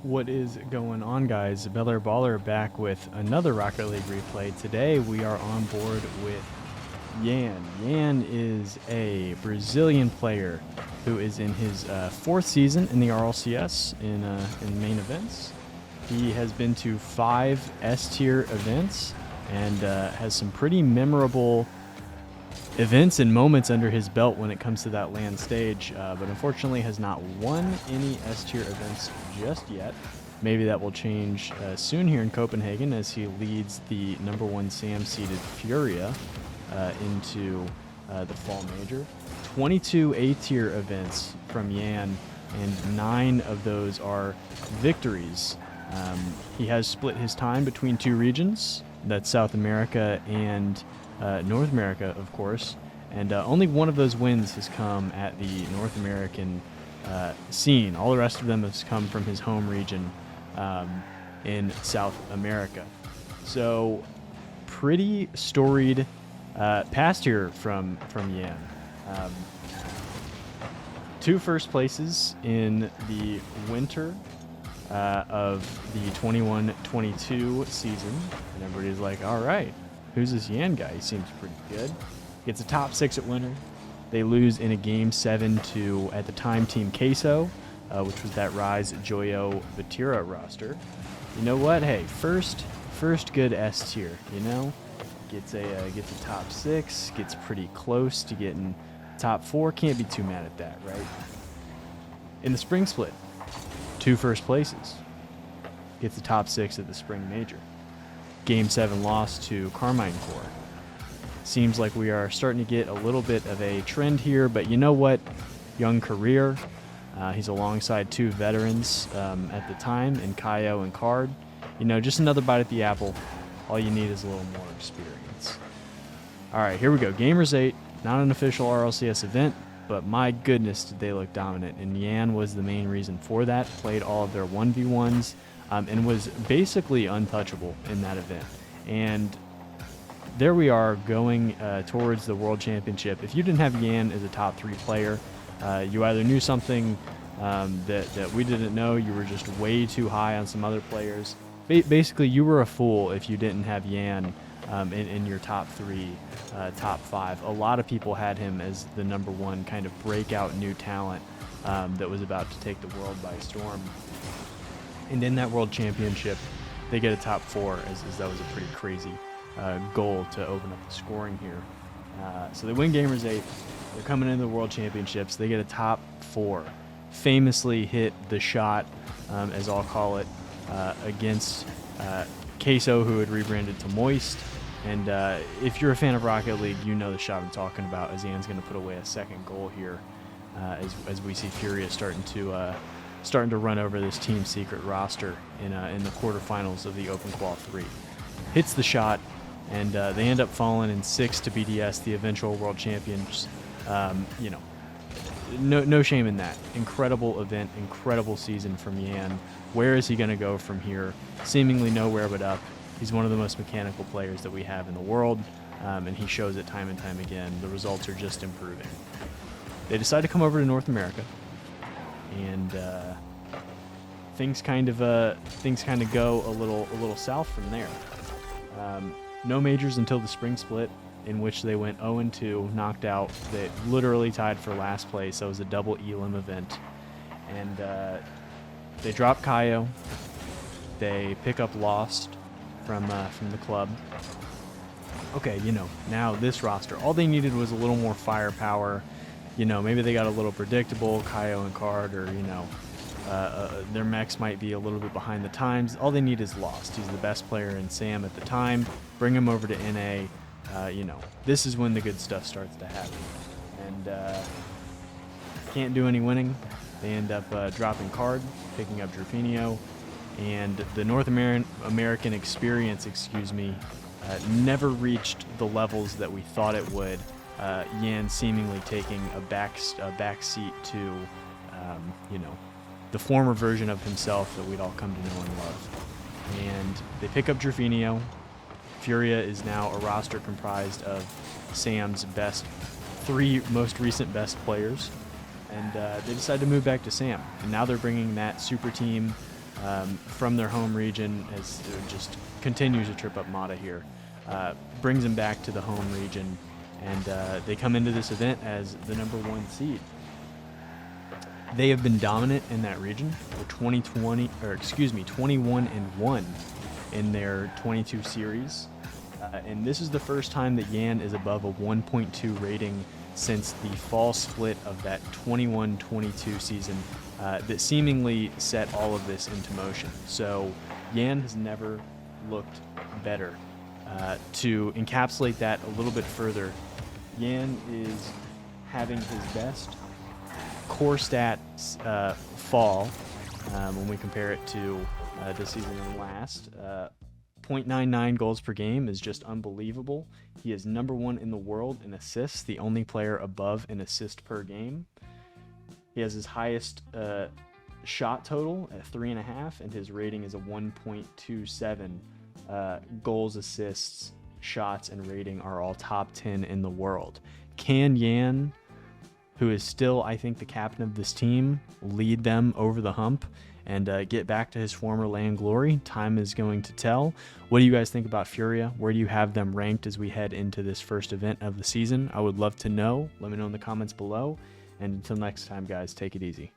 What is going on, guys? Bel Air Baller back with another Rocket League replay. Today we are on board with Yan. Yan is a Brazilian player who is in his fourth season in the RLCS in main events. He has been to 5 S-tier events and has some pretty memorable events and moments under his belt when it comes to that LAN stage, but unfortunately has not won any S-tier events just yet. Maybe that will change soon here in Copenhagen as he leads the #1 SAM seeded Furia into the fall major. 22 A-tier events from Yan, and 9 of those are victories. He has split his time between 2 regions, that's South America and North America, of course, and only one of those wins has come at the North American scene. All the rest of them has come from his home region in South America. So pretty storied past here from Yan. 2 first places in the winter of the 21-22 season, and everybody's like, all right, who's this Yan guy? He seems pretty good. Gets a top 6 at winter. They lose in a game 7 to, at the time, Team Queso, which was that Rise Joyo Vatira roster. You know what? Hey, first good S tier. You know, gets a top 6. Gets pretty close to getting top 4. Can't be too mad at that, right? In the spring split, 2 first places. Gets the top 6 at the spring major. Game 7 loss to Carmine Core. Seems like we are starting to get a little bit of a trend here, but you know what? Young career. He's alongside 2 veterans at the time, in Kaio and Card. You know, just another bite at the apple. All you need is a little more experience. All right, here we go. Gamers 8, not an official RLCS event, but my goodness, did they look dominant. And Yan was the main reason for that. Played all of their 1v1s. And was basically untouchable in that event. And there we are going towards the World Championship. If you didn't have Yan as a top 3 player, you either knew something that we didn't know, you were just way too high on some other players. Basically, you were a fool if you didn't have Yan in your top 3, top 5. A lot of people had him as the #1 kind of breakout new talent that was about to take the world by storm. And in that World Championship, they get a top 4, as that was a pretty crazy goal to open up the scoring here. So they win Gamers 8. They're coming into the World Championships. They get a top 4. Famously hit the shot, as I'll call it, against Queso, who had rebranded to Moist. And if you're a fan of Rocket League, you know the shot I'm talking about, as Yan's going to put away a second goal here as we see Furia starting to run over this Team Secret roster in the quarterfinals of the Open Qual 3. Hits the shot, and they end up falling in 6 to BDS, the eventual world champions. You know, no shame in that. Incredible event, incredible season from Yan. Where is he going to go from here? Seemingly nowhere but up. He's one of the most mechanical players that we have in the world, and he shows it time and time again. The results are just improving. They decide to come over to North America. And things kind of go a little south from there. No majors until the spring split, in which they went 0-2, knocked out. They literally tied for last place. That was a double elim event, and they drop Kaio. They pick up Lostt from the club. Okay, you know, now this roster, all they needed was a little more firepower. You know, maybe they got a little predictable, Kaio and Card, or, you know, their mechs might be a little bit behind the times. All they need is Lostt. He's the best player in SAM at the time. Bring him over to NA. You know, this is when the good stuff starts to happen. And can't do any winning. They end up dropping Card, picking up Drufinho. And the North American experience, never reached the levels that we thought it would. Yan seemingly taking a back seat to, you know, the former version of himself that we'd all come to know and love. And they pick up Drufinho. Furia is now a roster comprised of SAM's 3 most recent best players. And they decide to move back to SAM. And now they're bringing that super team from their home region, as it just continues to trip up Mata here. Brings him back to the home region, and they come into this event as the #1 seed. They have been dominant in that region. They're 21-1 in their 22 series. And this is the first time that Yan is above a 1.2 rating since the fall split of that 21-22 season that seemingly set all of this into motion. So Yan has never looked better. To encapsulate that a little bit further, Yan is having his best core stat fall when we compare it to this season and last. 0.99 goals per game is just unbelievable. He is #1 in the world in assists, the only player above an assist per game. He has his highest shot total at 3.5, and his rating is a 1.27. Goals, assists, shots, and rating are all top 10 in the world. Can Yan, who is still, I think, the captain of this team, lead them over the hump and get back to his former LAN glory? Time is going to tell. What do you guys think about Furia? Where do you have them ranked as we head into this first event of the season? I would love to know. Let me know in the comments below. And until next time, guys, take it easy.